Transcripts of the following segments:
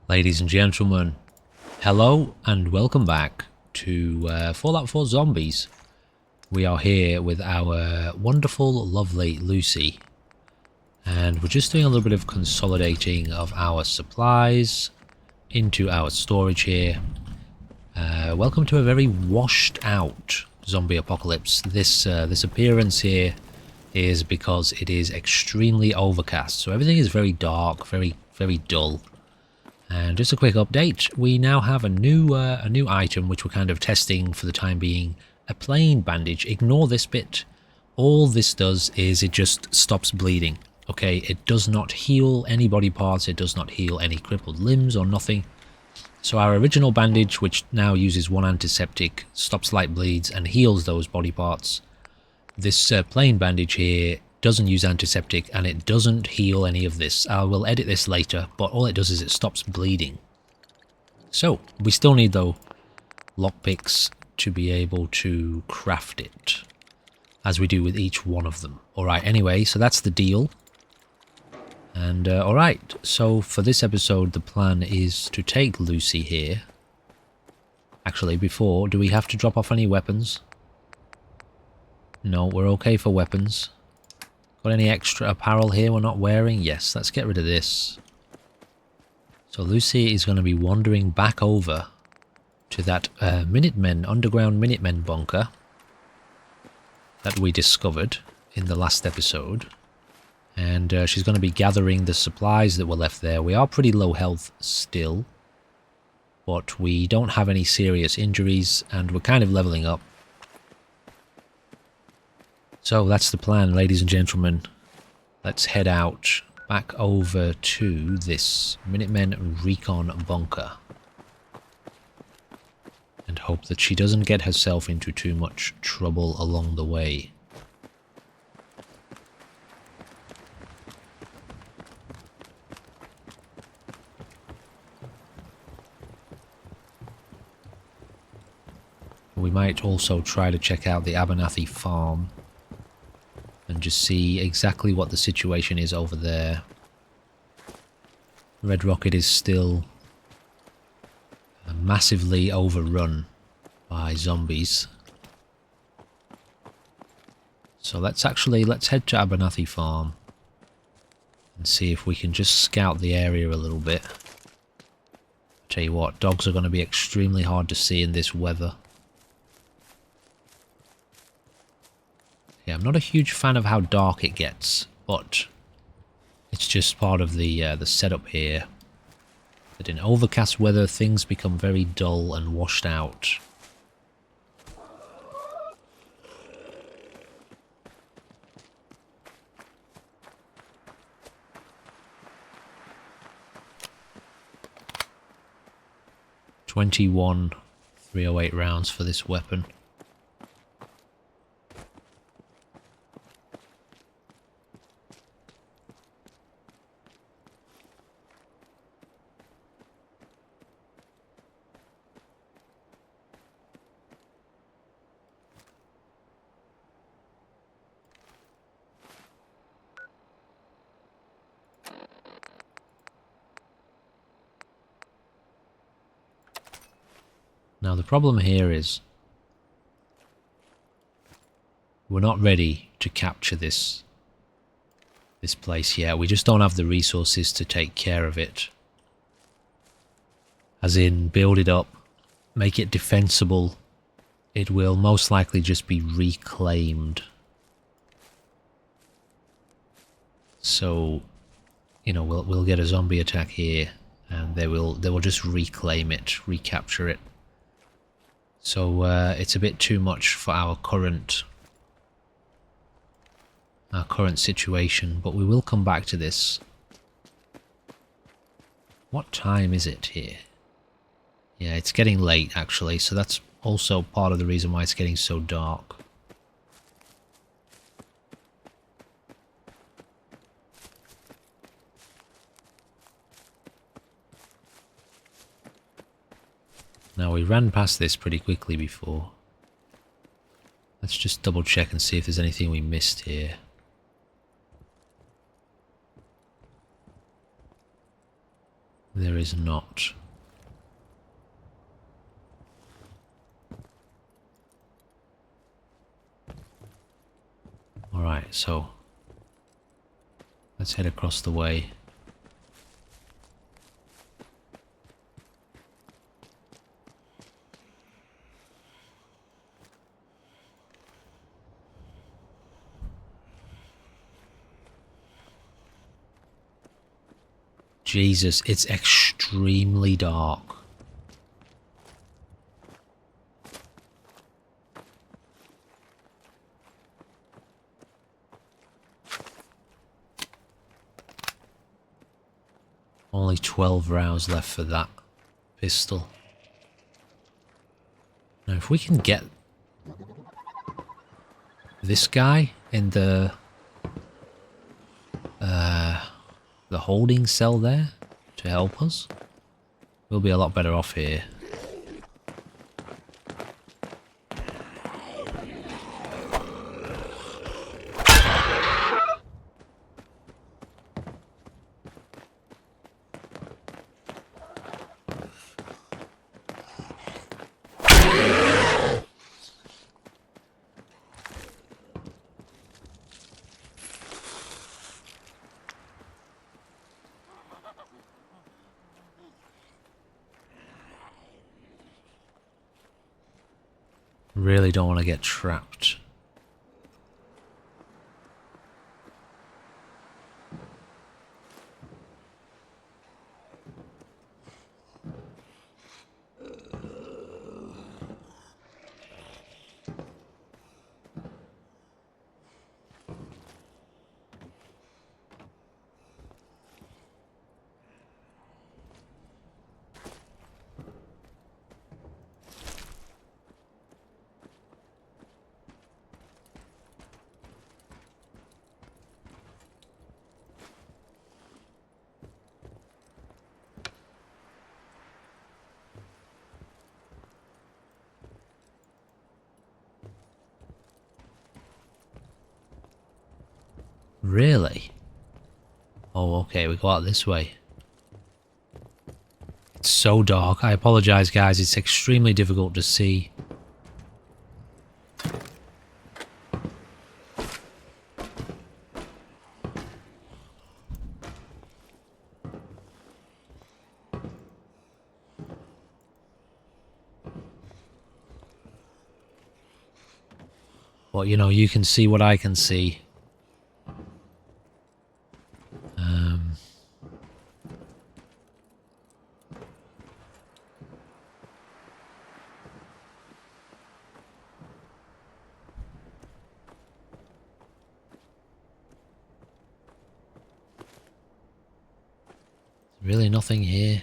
Ladies and gentlemen, hello and welcome back to Fallout 4 Zombies. We are here with our wonderful, lovely Lucy, and we're just doing a little bit of consolidating of our supplies into our storage here. Welcome to a very washed out zombie apocalypse. This appearance here is because it is extremely overcast, so everything is very dark, very dull. And just a quick update, we now have a new item which we're kind of testing for the time being, a plain bandage. Ignore this bit. All this does is it just stops bleeding. Okay, it does not heal any body parts, it does not heal any crippled limbs or nothing. So our original bandage, which now uses one antiseptic, stops light bleeds and heals those body parts. This plain bandage here doesn't use antiseptic and it doesn't heal any of this. I will edit this later, but all it does is it stops bleeding. So we still need though lockpicks to be able to craft it, as we do with each one of them. Alright, anyway, so that's the deal. And alright, so for this episode the plan is to take Lucy here. Actually, before, do we have to drop off any weapons? No, we're okay for weapons. Got any extra apparel here we're not wearing? Yes, let's get rid of this. So Lucy is going to be wandering back over to that underground Minutemen bunker that we discovered in the last episode. And she's going to be gathering the supplies that were left there. We are pretty low health still, but we don't have any serious injuries and we're kind of leveling up. So that's the plan, ladies and gentlemen. Let's head out back over to this Minutemen Recon bunker and hope that she doesn't get herself into too much trouble along the way. We might also try to check out the Abernathy farm and just see exactly what the situation is over there. Red Rocket is still massively overrun by zombies. So let's head to Abernathy farm and see if we can just scout the area a little bit. Tell you what, dogs are going to be extremely hard to see in this weather. Yeah, I'm not a huge fan of how dark it gets, but it's just part of the setup here. That in overcast weather, things become very dull and washed out. .21 .308 rounds for this weapon. Now the problem here is we're not ready to capture this place yet. We just don't have the resources to take care of it. As in, build it up, make it defensible. It will most likely just be reclaimed. So, you know, we'll get a zombie attack here and they will just reclaim it, recapture it. So it's a bit too much for our current situation, but we will come back to this. What time is it here? Yeah, it's getting late actually, so that's also part of the reason why it's getting so dark. Now, we ran past this pretty quickly before. Let's just double check and see if there's anything we missed here. there is not. Alright, so let's head across the way. Jesus, it's extremely dark. Only 12 rounds left for that pistol. Now if we can get this guy in the holding cell there to help us, we'll be a lot better off here. Really don't want to get trapped. Really? Oh, okay, we go out this way. It's so dark. I apologize, guys. It's extremely difficult to see. But, you know, you can see what I can see. Really nothing here.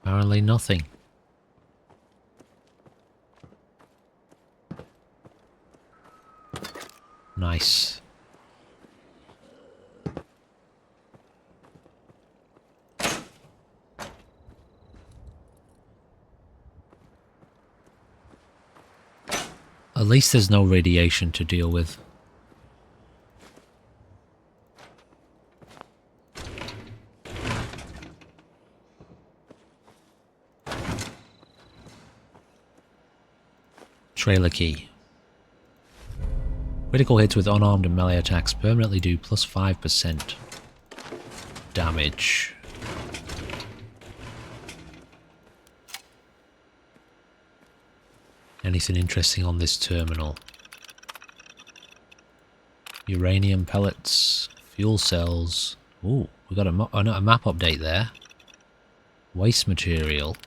Apparently nothing. Nice. At least there's no radiation to deal with. Trailer key. Critical hits with unarmed and melee attacks permanently do plus 5% damage. Anything interesting on this terminal? Uranium pellets, fuel cells. Ooh, we got a map update there. Waste material.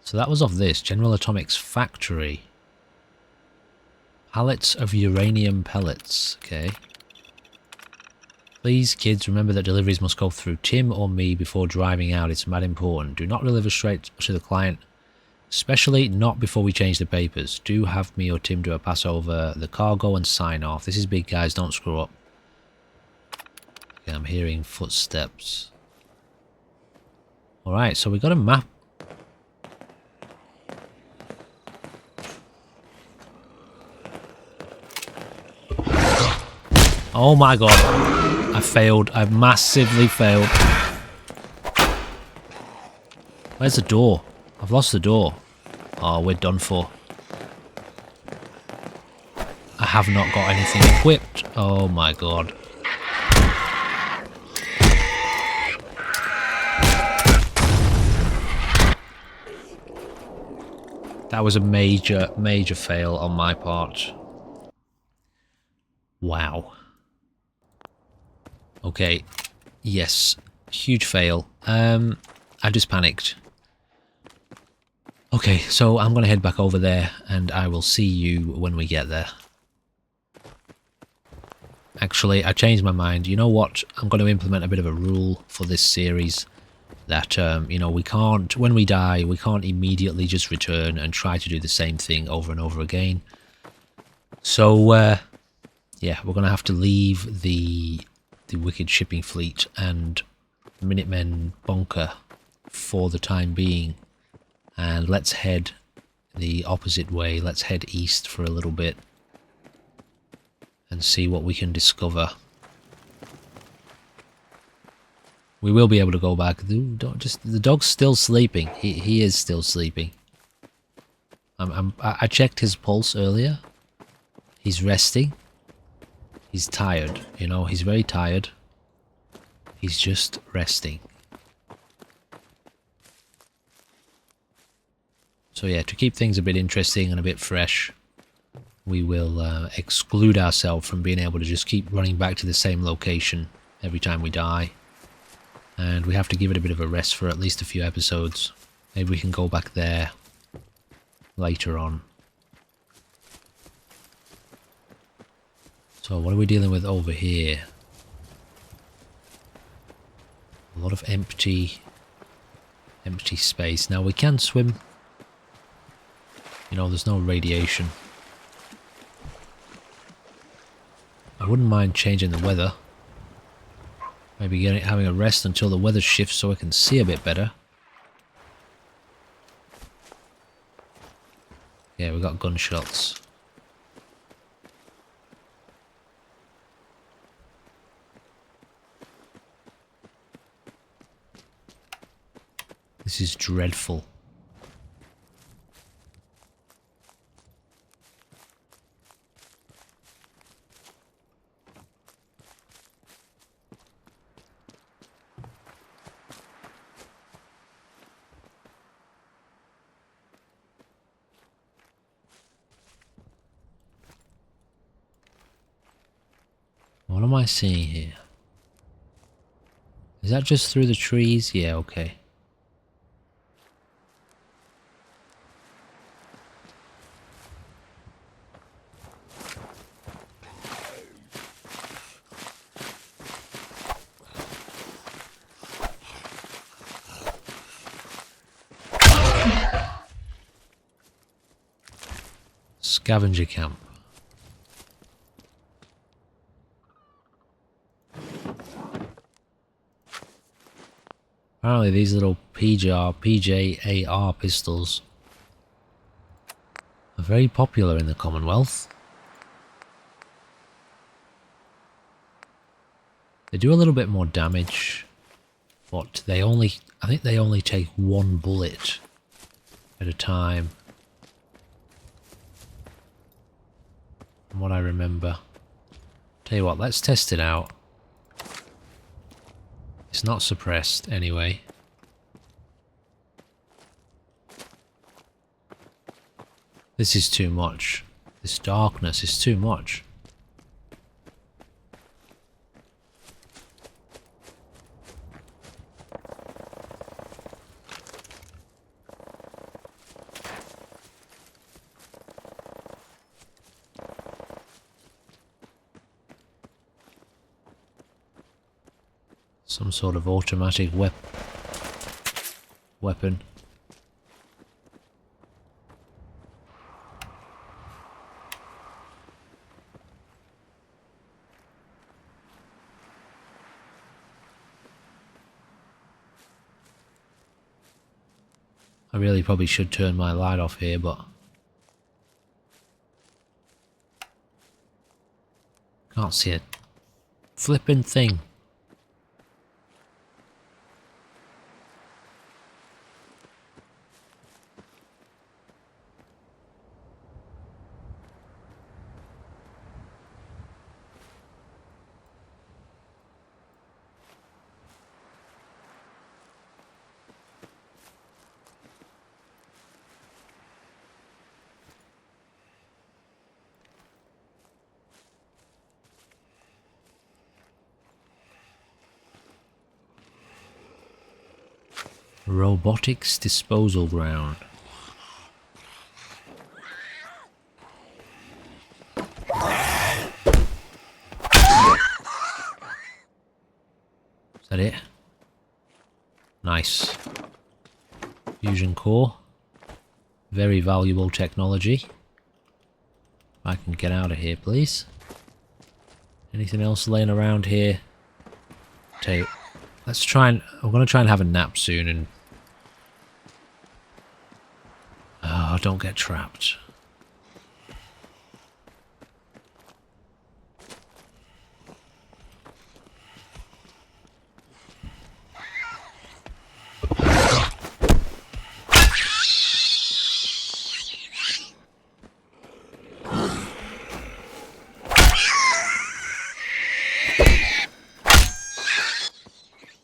So that was off this. General Atomics Factory. Pallets of uranium pellets. Okay. Please, kids, remember that deliveries must go through Tim or me before driving out. It's mad important. Do not deliver straight to the client. Especially not before we change the papers. Do have me or Tim do a pass over the cargo and sign off. This is big, guys. Don't screw up. Okay, I'm hearing footsteps. Alright, so we got a map. Oh my god. I failed. I massively failed. Where's the door? I've lost the door. Oh, we're done for. I have not got anything equipped. Oh my god. That was a major, major fail on my part. Wow. Okay. Yes. Huge fail. I just panicked. Okay, so I'm going to head back over there and I will see you when we get there. Actually, I changed my mind. You know what? I'm going to implement a bit of a rule for this series that, you know, we can't, when we die, we can't immediately just return and try to do the same thing over and over again. So, yeah, we're going to have to leave the Wicked Shipping Fleet and Minutemen bunker for the time being. And let's head the opposite way. Let's head east for a little bit and see what we can discover. We will be able to go back. The dog's still sleeping. He is still sleeping. I checked his pulse earlier. He's resting. He's tired. You know, he's very tired. He's just resting. So yeah, to keep things a bit interesting and a bit fresh, we will exclude ourselves from being able to just keep running back to the same location every time we die. And we have to give it a bit of a rest for at least a few episodes. Maybe we can go back there later on. So what are we dealing with over here? A lot of empty space. Now we can swim. You know, there's no radiation. I wouldn't mind changing the weather. Maybe having a rest until the weather shifts so I can see a bit better. Yeah, we got gunshots. This is dreadful. What am I seeing here? Is that just through the trees? Yeah, okay. Scavenger camp. Apparently these little PJAR pistols are very popular in the Commonwealth. They do a little bit more damage, but I think they only take one bullet at a time. From what I remember. Tell you what, let's test it out. It's not suppressed anyway. This is too much. This darkness is too much. Some sort of automatic weapon. I really probably should turn my light off here, but can't see it. flipping thing. Robotics disposal ground. Is that it? Nice. Fusion core. Very valuable technology. If I can get out of here, please. Anything else laying around here? Let's try and... I'm going to try and have a nap soon and... Oh, don't get trapped.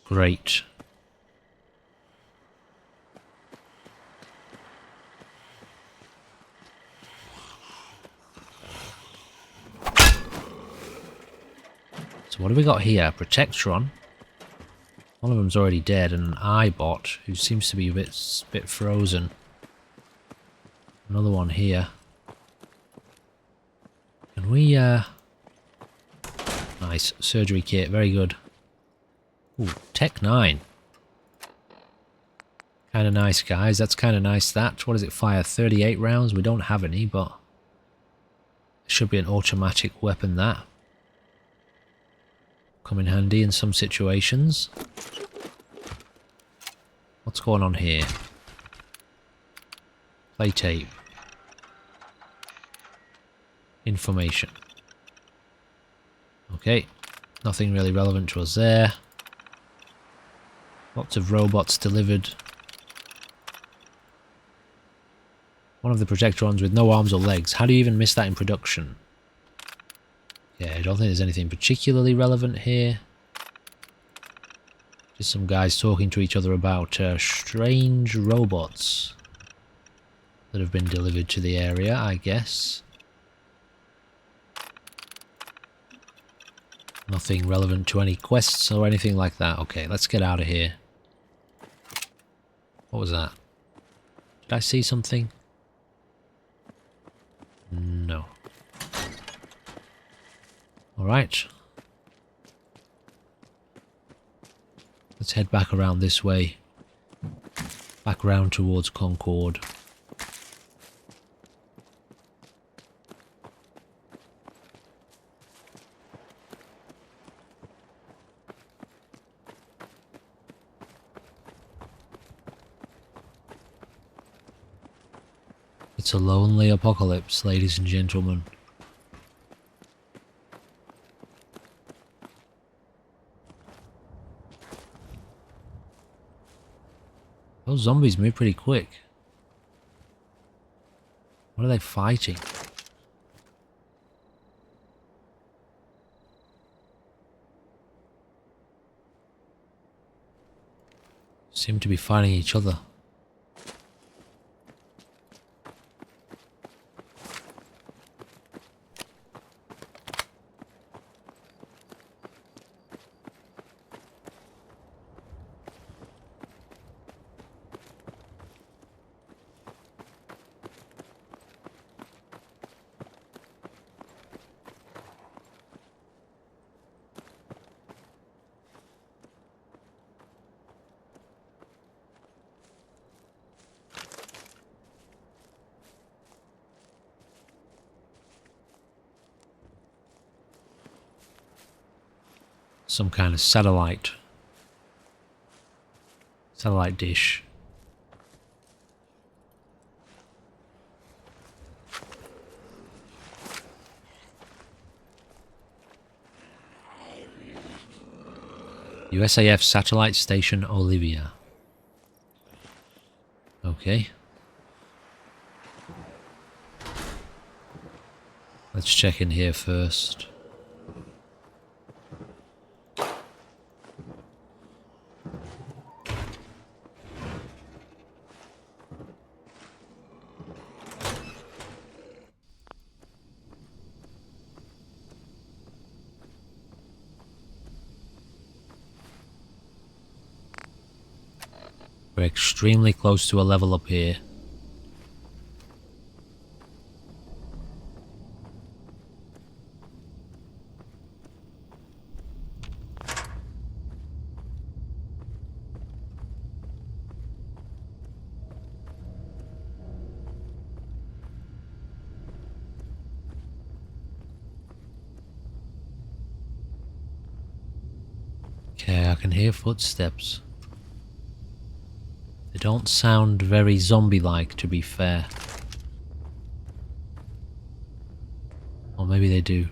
Great. So what have we got here? Protectron. One of them's already dead, and an iBot who seems to be a bit frozen. Another one here. Can we nice. Surgery kit, very good. Ooh, Tech 9. Kinda nice, guys. That's kinda nice, that. What does it fire? 38 rounds? We don't have any, but... It should be an automatic weapon, that. Come in handy in some situations. What's going on here? Play tape. Information. Okay. Nothing really relevant to us there. Lots of robots delivered. One of the Protectrons with no arms or legs. How do you even miss that in production? Yeah, I don't think there's anything particularly relevant here. Just some guys talking to each other about strange robots that have been delivered to the area, I guess. Nothing relevant to any quests or anything like that. Okay, let's get out of here. What was that? Did I see something? No. Alright. Let's head back around this way. Back round towards Concord. It's a lonely apocalypse, ladies and gentlemen. Those zombies move pretty quick. What are they fighting? Seem to be fighting each other. Some kind of satellite dish. USAF Satellite Station Olivia. Okay. Let's check in here first. We're extremely close to a level up here. Okay, I can hear footsteps. They don't sound very zombie-like, to be fair. Or maybe they do.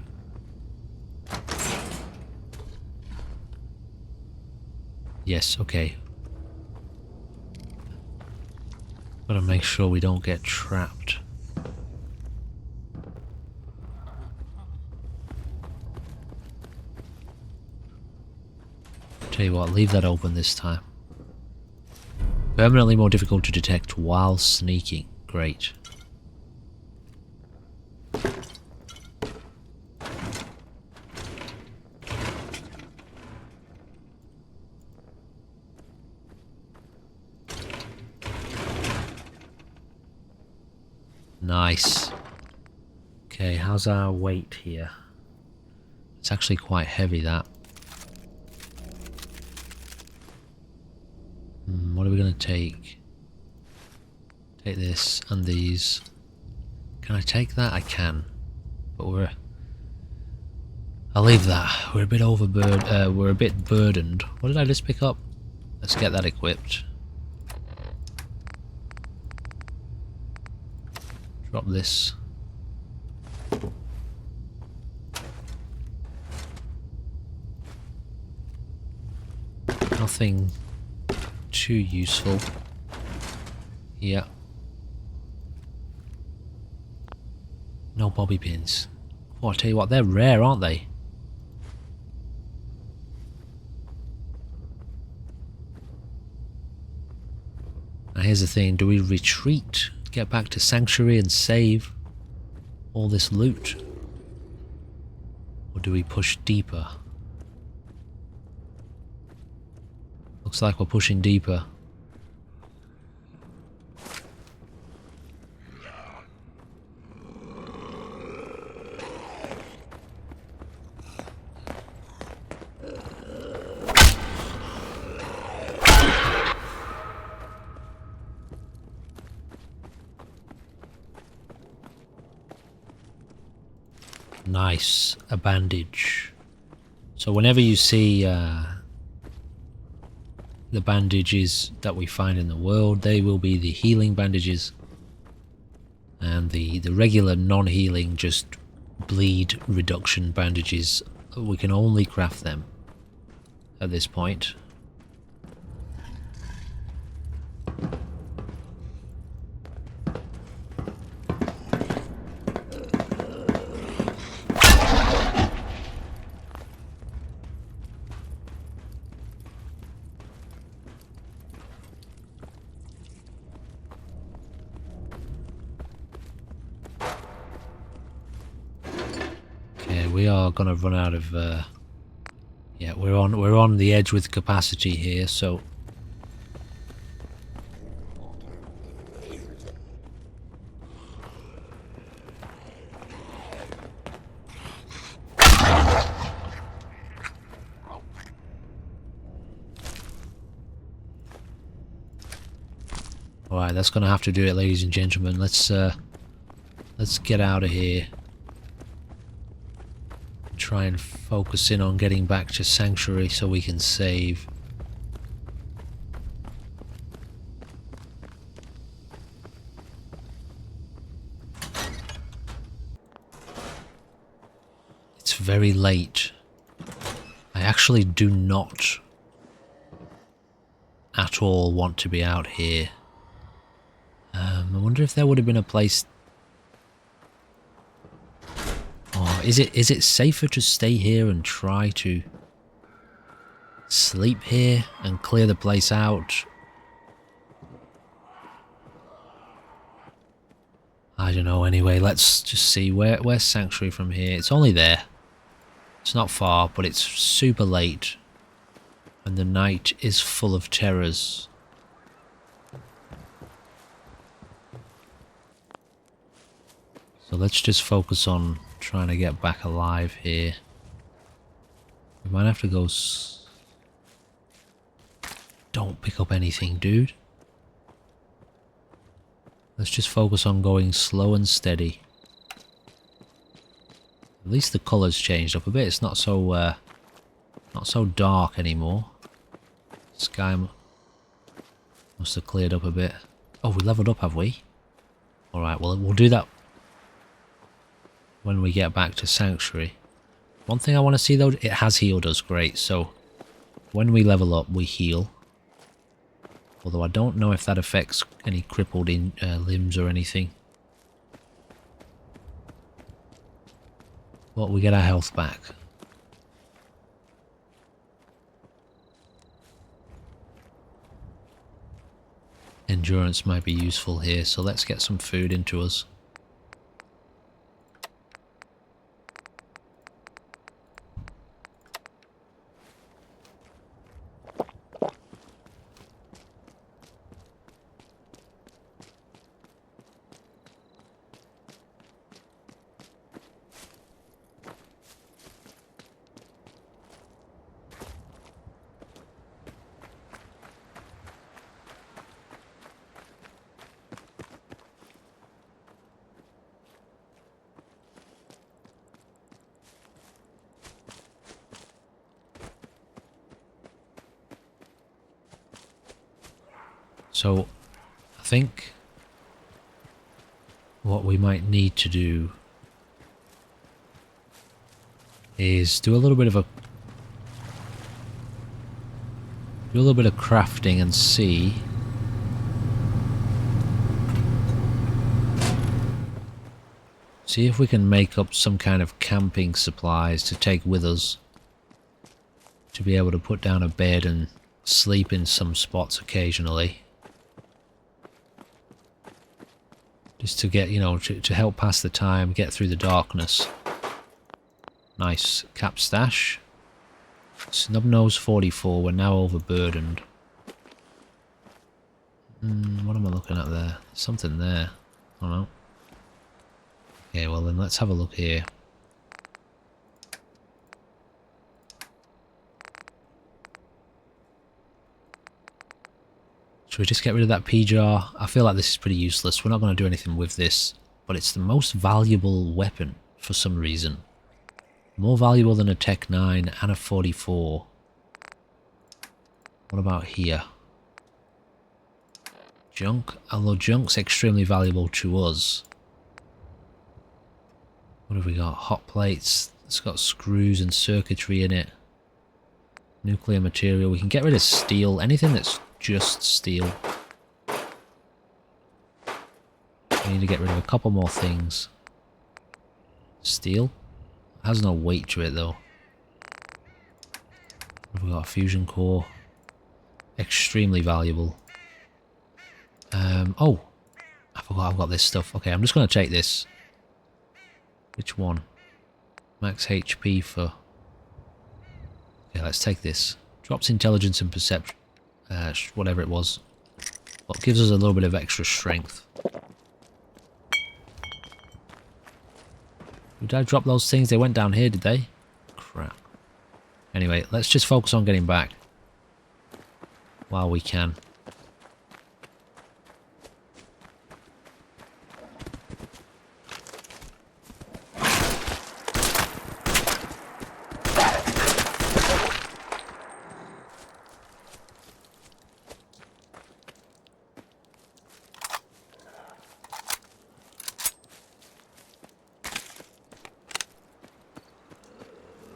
Yes, okay. Gotta make sure we don't get trapped. Tell you what, leave that open this time. Permanently more difficult to detect while sneaking. Great. Nice. Okay, how's our weight here? It's actually quite heavy, that. What are we going to take? Take this and these. Can I take that? I can. But I'll leave that. We're a bit we're a bit burdened. What did I just pick up? Let's get that equipped. Drop this. Nothing too useful. Yeah. No bobby pins. Oh, I tell you what, they're rare, aren't they? Now here's the thing, do we retreat, get back to Sanctuary and save all this loot? Or do we push deeper? Looks like we're pushing deeper. Nice, a bandage. So whenever you see the bandages that we find in the world, they will be the healing bandages, and the regular non-healing, just bleed reduction bandages, we can only craft them at this point. We are gonna run out of yeah, we're on the edge with capacity here, so alright, that's gonna have to do it, ladies and gentlemen. Let's get out of here. Try and focus in on getting back to Sanctuary so we can save. It's very late. I actually do not at all want to be out here. I wonder if there would have been a place... Or is it safer to stay here and try to sleep here and clear the place out? I don't know. Anyway, let's just see. Where's Sanctuary from here? It's only there. It's not far, but it's super late. And the night is full of terrors. So let's just focus on trying to get back alive here. We might have to go... Don't pick up anything, dude. Let's just focus on going slow and steady. At least the colour's changed up a bit. It's not so dark anymore. Sky must have cleared up a bit. Oh, we leveled up, have we? Alright, well, we'll do that when we get back to Sanctuary. One thing I want to see, though, it has healed us. Great. So, when we level up, we heal. Although I don't know if that affects any crippled limbs or anything. But we get our health back. Endurance might be useful here, so let's get some food into us. So, I think what we might need to do is do a little bit of crafting and see if we can make up some kind of camping supplies to take with us to be able to put down a bed and sleep in some spots occasionally. Just to get, you know, to help pass the time, get through the darkness. Nice. Cap stash. Snubnose 44, we're now overburdened. What am I looking at there? Something there. I don't know. Okay, well then let's have a look here. Should we just get rid of that pea jar? I feel like this is pretty useless. We're not going to do anything with this. But it's the most valuable weapon for some reason. More valuable than a Tech 9 and a 44. What about here? Junk. Although junk's extremely valuable to us. What have we got? Hot plates. It's got screws and circuitry in it. Nuclear material. We can get rid of steel. Anything that's just steel. We need to get rid of a couple more things. Steel? Has no weight to it though. We've got a fusion core. Extremely valuable. Oh! I forgot I've got this stuff. Okay, I'm just going to take this. Which one? Max HP for... Okay, let's take this. Drops intelligence and perception. Whatever it was. Well, it gives us a little bit of extra strength. Did I drop those things? They went down here, did they? Crap. Anyway, let's just focus on getting back. While we can.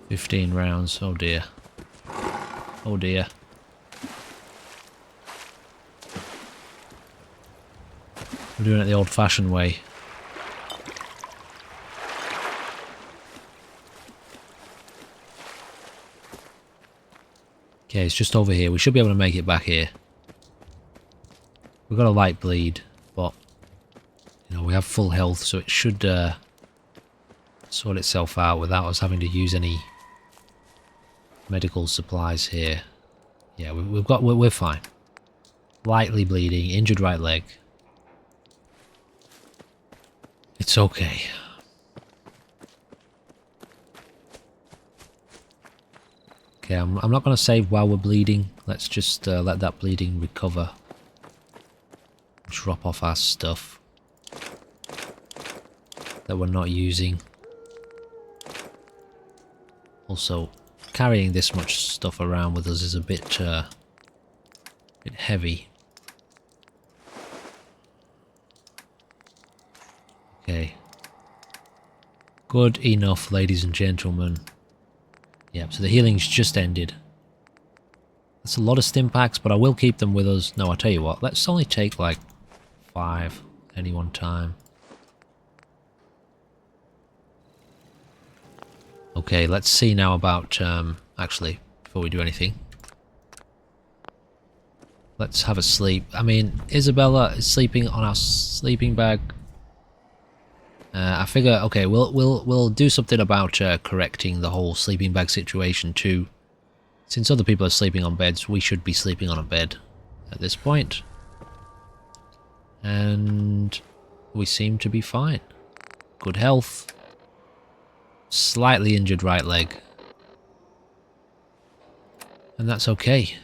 $15 rounds. Oh dear. Oh dear. We're doing it the old-fashioned way. Okay, it's just over here. We should be able to make it back here. We've got a light bleed, but you know, we have full health, so it should sort itself out without us having to use any medical supplies here. Yeah, we're fine. Lightly bleeding, injured right leg. It's okay. Okay, I'm not going to save while we're bleeding. Let's just let that bleeding recover. Drop off our stuff that we're not using. Also, carrying this much stuff around with us is a bit heavy. Okay. Good enough, ladies and gentlemen. Yep, so the healing's just ended. That's a lot of stim packs, but I will keep them with us. No, I'll tell you what, let's only take like 5 any one time. Okay, let's see now about, actually, before we do anything. Let's have a sleep. I mean, Isabella is sleeping on our sleeping bag. I figure, okay, we'll do something about correcting the whole sleeping bag situation too. Since other people are sleeping on beds, we should be sleeping on a bed at this point. And we seem to be fine. Good health. Slightly injured right leg. And that's okay.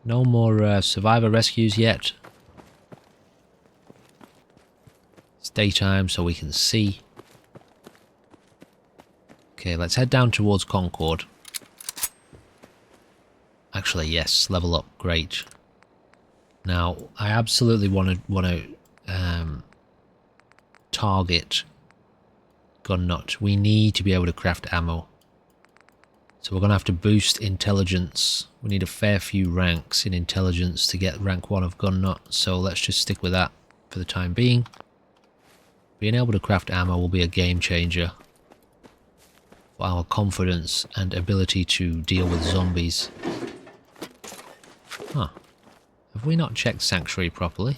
No more survivor rescues yet. It's daytime so we can see. Okay, let's head down towards Concord. Actually, yes, level up, great. Now, I absolutely want to target gun nut. We need to be able to craft ammo. So we're going to have to boost intelligence. We need a fair few ranks in intelligence to get rank 1 of gun nut. So let's just stick with that for the time being. Being able to craft ammo will be a game changer for our confidence and ability to deal with zombies. Huh. Have we not checked Sanctuary properly?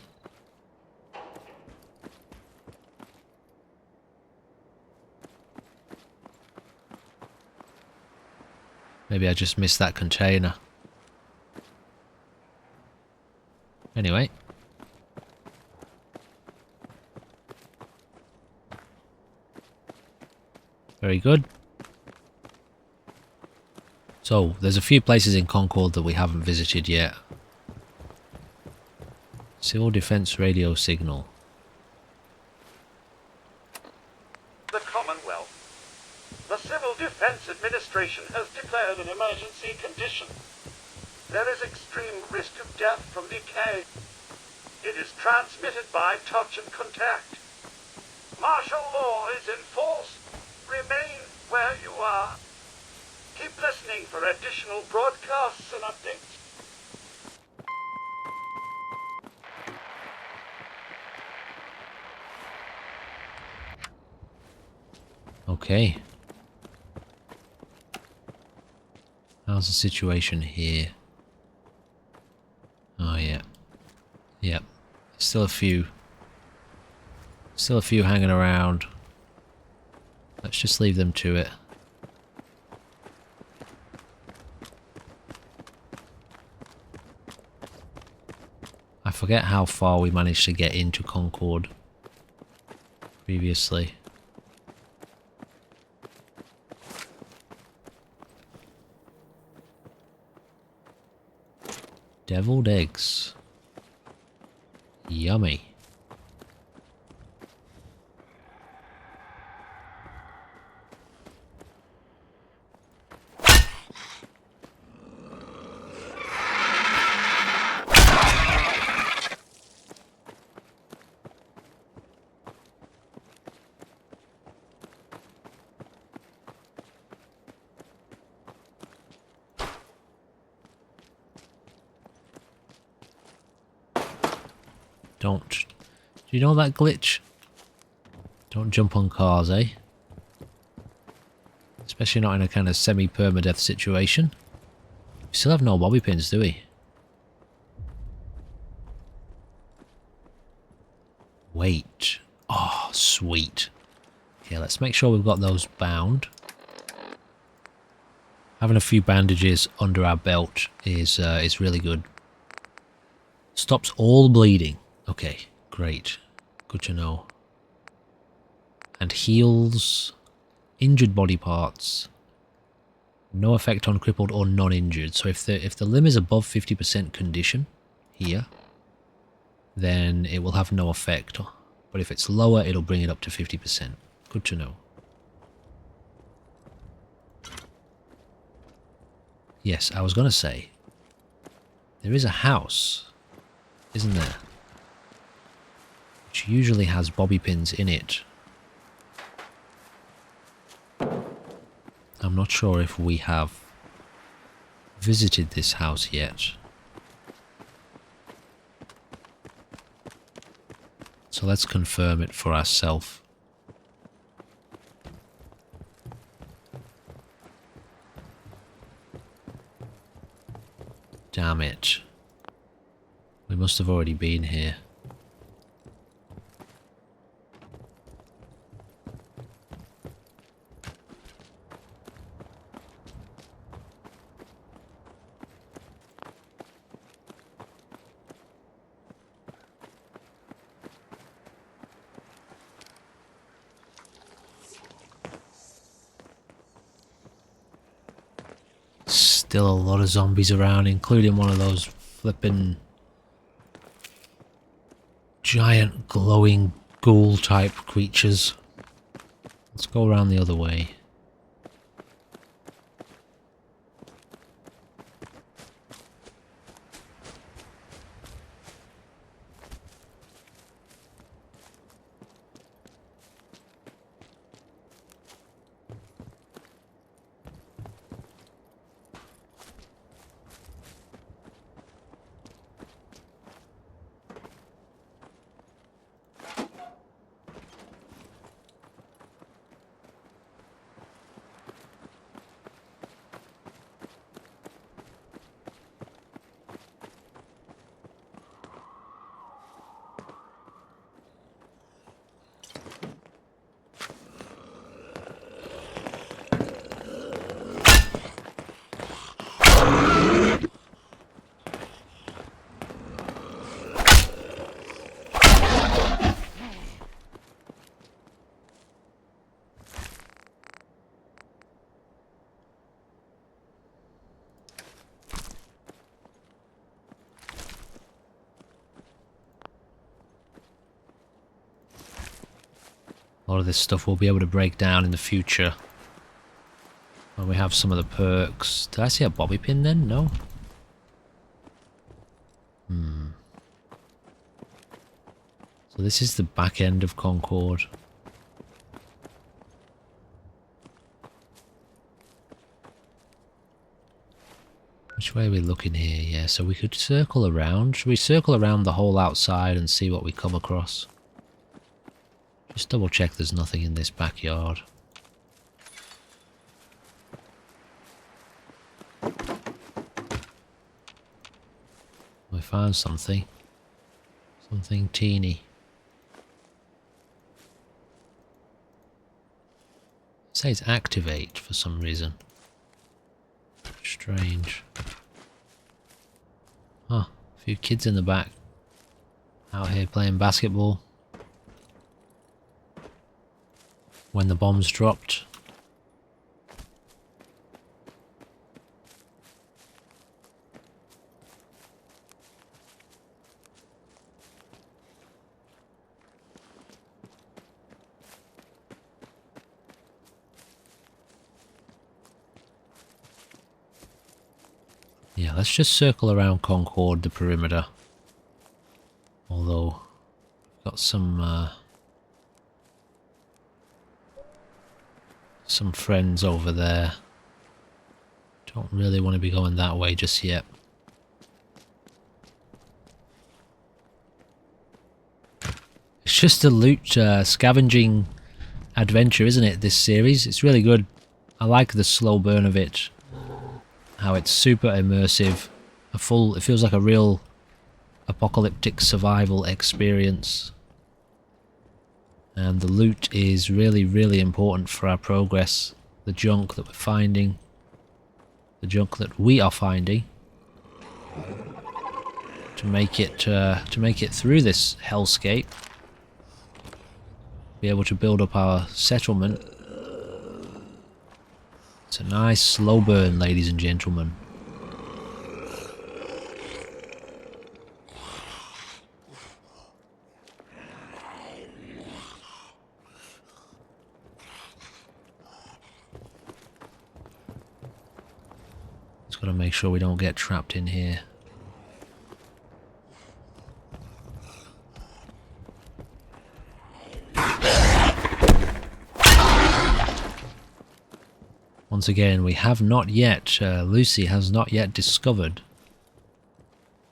Maybe I just missed that container. Anyway. Very good. So, there's a few places in Concord that we haven't visited yet. Civil Defense Radio Signal. The Commonwealth. The Civil Defense Administration has declared an emergency condition. There is extreme risk of death from decay. It is transmitted by touch and contact. Martial law is in force. Remain where you are. Keep listening for additional broadcasts and updates. Okay. How's the situation here? Oh yeah. Yep. Still a few hanging around. Let's just leave them to it. I forget how far we managed to get into Concord previously. Deviled eggs. Yummy. you know that glitch? Don't jump on cars, eh? Especially not in a kind of semi-permadeath situation. We still have no bobby pins, do we? Wait. Oh, sweet. Okay, let's make sure we've got those bound. Having a few bandages under our belt is really good. Stops all bleeding. Okay, great. Good to know. And heals injured body parts. No effect on crippled or non-injured. So if the limb is above 50% condition here, then it will have no effect. But if it's lower, it'll bring it up to 50%. Good to know. Yes, I was going to say, there is a house, isn't there? Which usually has bobby pins in it. I'm not sure if we have visited this house yet. So let's confirm it for ourselves. Damn it. We must have already been here. Still a lot of zombies around, including one of those flippin' giant glowing ghoul type creatures. Let's go around the other way. A lot of this stuff we'll be able to break down in the future. When we have some of the perks. Did I see a bobby pin then? No? So this is the back end of Concord. Which way are we looking here? Yeah, so we could circle around. Should we circle around the whole outside and see what we come across? Just double check there's nothing in this backyard. We found something. Something teeny. It says activate for some reason. Strange. Huh, a few kids in the back. Out here playing basketball. When the bombs dropped. Yeah, let's just circle around Concord, the perimeter. Although, we've got some friends over there. Don't really want to be going that way just yet. It's just a loot scavenging adventure, isn't it, this series? It's really good. I like the slow burn of it. How it's super immersive. It feels like a real apocalyptic survival experience. And the loot is really, really important for our progress. The junk that we're finding. The junk that we are finding. To make it through this hellscape. Be able to build up our settlement. It's a nice slow burn, ladies and gentlemen. Just gotta make sure we don't get trapped in here. Once again, we have not yet, Lucy has not yet discovered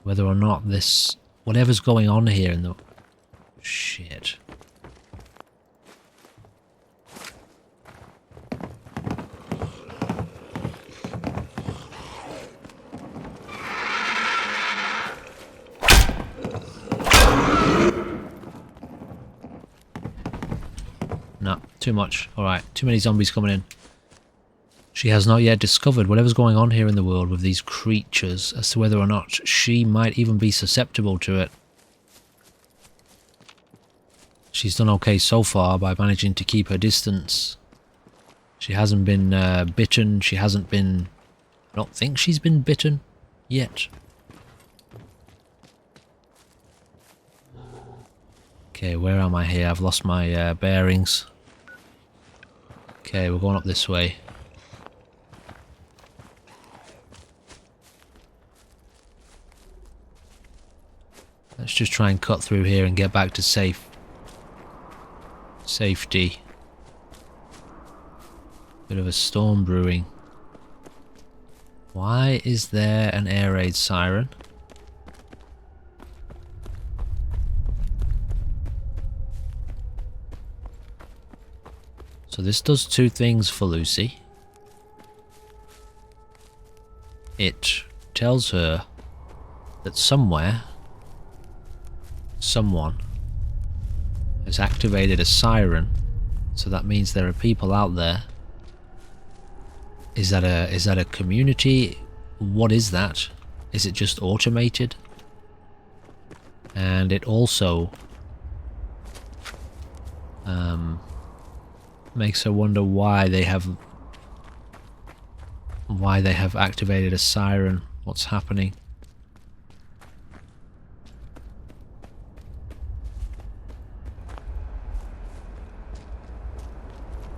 whether or not this, whatever's going on here in the... Shit. No, too much. Alright, too many zombies coming in. She has not yet discovered whatever's going on here in the world with these creatures as to whether or not she might even be susceptible to it. She's done okay so far by managing to keep her distance. She hasn't been bitten. She hasn't been... I don't think she's been bitten yet. Okay, where am I here? I've lost my bearings. Okay, we're going up this way. Let's just try and cut through here and get back to safety. Bit of a storm brewing. Why is there an air raid siren? So this does two things for Lucy. It tells her that somewhere someone has activated a siren, so that means there are people out there. Is that a community? What is that? Is it just automated? And it also makes her wonder why they have activated a siren. What's happening?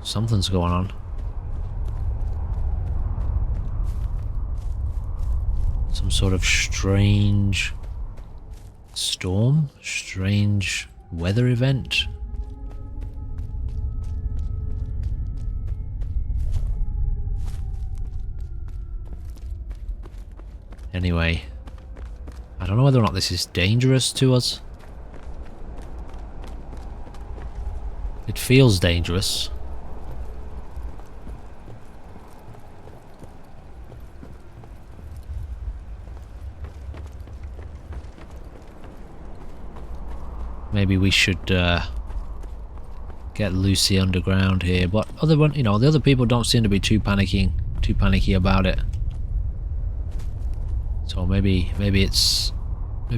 Something's going on. Some sort of strange storm? Strange weather event? Anyway, I don't know whether or not this is dangerous to us. It feels dangerous. Maybe we should get Lucy underground here, but the other people don't seem to be too panicky about it. So maybe it's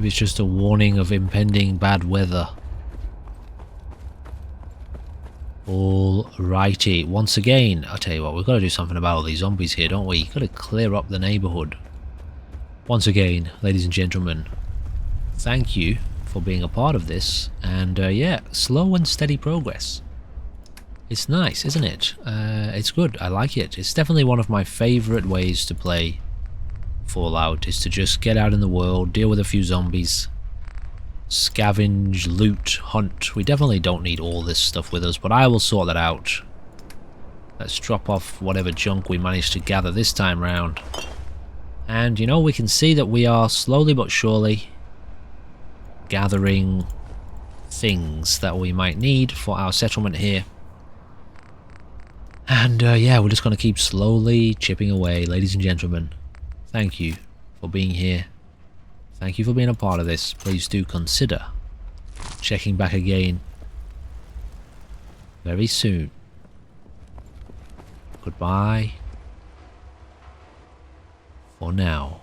just a warning of impending bad weather. Alrighty, once again, I'll tell you what, we've got to do something about all these zombies here, don't we? Got to clear up the neighborhood. Once again, ladies and gentlemen, thank you for being a part of this, and yeah, slow and steady progress. It's nice, isn't it? It's good, I like it. It's definitely one of my favourite ways to play Fallout, is to just get out in the world, deal with a few zombies, scavenge, loot, hunt. We definitely don't need all this stuff with us, but I will sort that out. Let's drop off whatever junk we managed to gather this time round. And, you know, we can see that we are slowly but surely gathering things that we might need for our settlement here. And yeah, we're just going to keep slowly chipping away, ladies and gentlemen. Thank you for being here. Thank you for being a part of this. Please do consider checking back again very soon. Goodbye for now.